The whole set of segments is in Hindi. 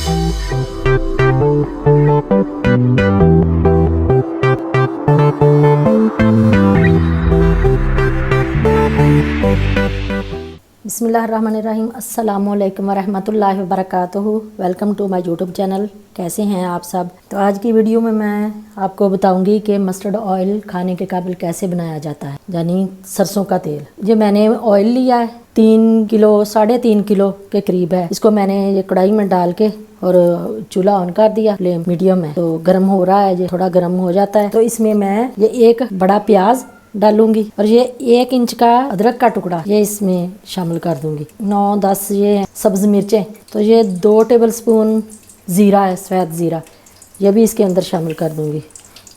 बिस्मिल्लाहिर्रहमानिर्रहीम। अस्सलामुअलैकुम वरहमतुल्लाहि वबरकातुहू। Welcome to my YouTube channel. कैसे हैं आप सब? तो आज की वीडियो में मैं आपको बताऊंगी कि मस्टर्ड ऑयल खाने के काबिल कैसे बनाया जाता है, यानी सरसों का तेल। ये मैंने ऑयल लिया है 3 किलो 3.5 किलो के करीब है। इसको मैंने ये कढ़ाई में डाल के और चूल्हा ऑन कर दिया, फ्लेम मीडियम है। तो गर्म हो रहा है, ये थोड़ा गर्म हो जाता है तो इसमें मैं ये एक बड़ा प्याज डालूंगी और ये 1 इंच का अदरक का टुकड़ा ये इसमें शामिल कर दूंगी। 9-10 ये सब्ज मिर्चें, तो ये 2 टेबलस्पून ज़ीरा है, सफ़ेद ज़ीरा, ये भी इसके अंदर शामिल कर दूंगी।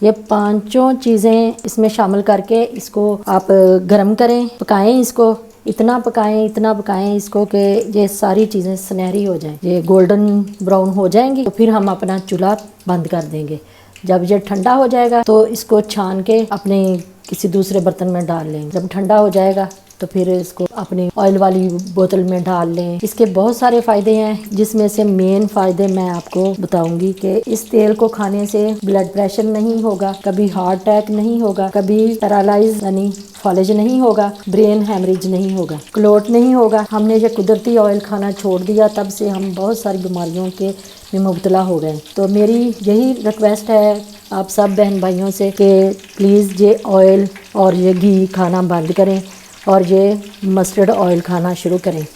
ये 5 चीज़ें इसमें शामिल करके इसको आप गरम करें, पकाएं। इसको इतना पकाएं इसको कि ये सारी चीज़ें सुनहरी हो जाएं, ये गोल्डन ब्राउन हो जाएंगी। तो फिर हम अपना चूल्हा बंद कर देंगे। जब ये ठंडा हो जाएगा तो इसको छान के अपने किसी दूसरे बर्तन में डाल लें। जब ठंडा हो जाएगा तो फिर इसको अपनी ऑयल वाली बोतल में डाल लें। इसके बहुत सारे फ़ायदे हैं, जिसमें से मेन फ़ायदे मैं आपको बताऊंगी कि इस तेल को खाने से ब्लड प्रेशर नहीं होगा, कभी हार्ट अटैक नहीं होगा, कभी पैरालाइज यानी फॉलेज नहीं होगा, ब्रेन हैमरेज नहीं होगा, क्लोट नहीं होगा। हमने ये कुदरती ऑयल खाना छोड़ दिया, तब से हम बहुत सारी बीमारियों के में मुब्तला हो गए। तो मेरी यही रिक्वेस्ट है आप सब बहन भाइयों से कि प्लीज़ ये ऑयल और ये घी खाना बंद करें और ये मस्टर्ड ऑयल खाना शुरू करें,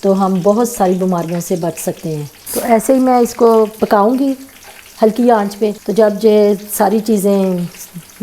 तो हम बहुत सारी बीमारियों से बच सकते हैं। तो ऐसे ही मैं इसको पकाऊंगी हल्की आंच पे। तो जब ये सारी चीज़ें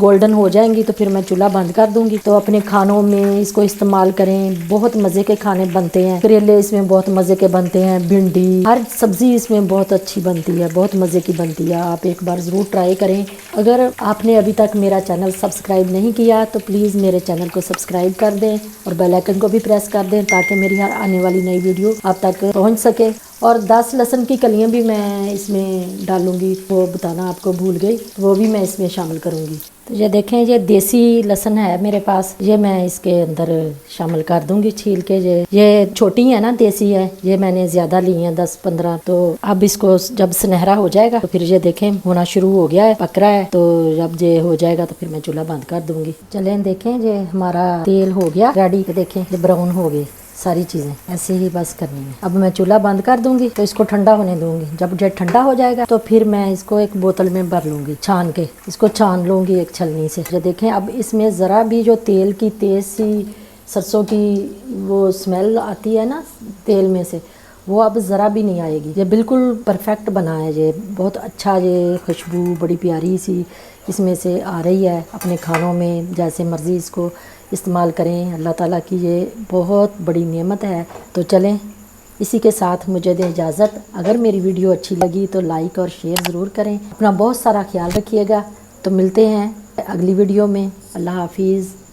गोल्डन हो जाएंगी तो फिर मैं चूल्हा बंद कर दूंगी। तो अपने खानों में इसको इस्तेमाल करें, बहुत मज़े के खाने बनते हैं। करेले इसमें बहुत मज़े के बनते हैं, भिंडी, हर सब्ज़ी इसमें बहुत अच्छी बनती है, बहुत मज़े की बनती है। आप एक बार ज़रूर ट्राई करें। अगर आपने अभी तक मेरा चैनल सब्सक्राइब नहीं किया तो प्लीज़ मेरे चैनल को सब्सक्राइब कर दें और बेल आइकन को भी प्रेस कर दें, ताकि मेरी हर आने वाली नई वीडियो आप तक पहुँच सके। और 10 लहसुन की कलियाँ भी मैं इसमें डालूंगी, वो बताना आपको भूल गई, वो भी मैं इसमें शामिल करूँगी। तो ये देखें, ये देसी लहसुन है मेरे पास, ये मैं इसके अंदर शामिल कर दूंगी छील के। ये छोटी है ना, देसी है, ये मैंने ज़्यादा ली हैं 10-15। तो अब इसको जब सुनहरा हो जाएगा तो फिर ये देखें होना शुरू हो गया है, पक रहा है। तो जब ये हो जाएगा तो फिर मैं चूल्हा बंद कर दूंगी। चलें देखें, ये हमारा तेल हो गया रेडी। देखें ये ब्राउन हो गई सारी चीज़ें, ऐसे ही बस करनी है। अब मैं चूल्हा बंद कर दूंगी, तो इसको ठंडा होने दूंगी। जब ये ठंडा हो जाएगा तो फिर मैं इसको एक बोतल में भर लूंगी, छान के इसको छान लूंगी एक छलनी से। जो देखें, अब इसमें ज़रा भी जो तेल की तेज़ सी सरसों की वो स्मेल आती है ना तेल में से, वो अब ज़रा भी नहीं आएगी। ये बिल्कुल परफेक्ट बना है, ये बहुत अच्छा, ये खुशबू बड़ी प्यारी सी इसमें से आ रही है। अपने खानों में जैसे मर्ज़ी इसको इस्तेमाल करें, अल्लाह ताला की ये बहुत बड़ी नेमत है। तो चलें, इसी के साथ मुझे दें इजाज़त। अगर मेरी वीडियो अच्छी लगी तो लाइक और शेयर ज़रूर करें। अपना बहुत सारा ख्याल रखिएगा। तो मिलते हैं अगली वीडियो में। अल्लाह हाफिज़।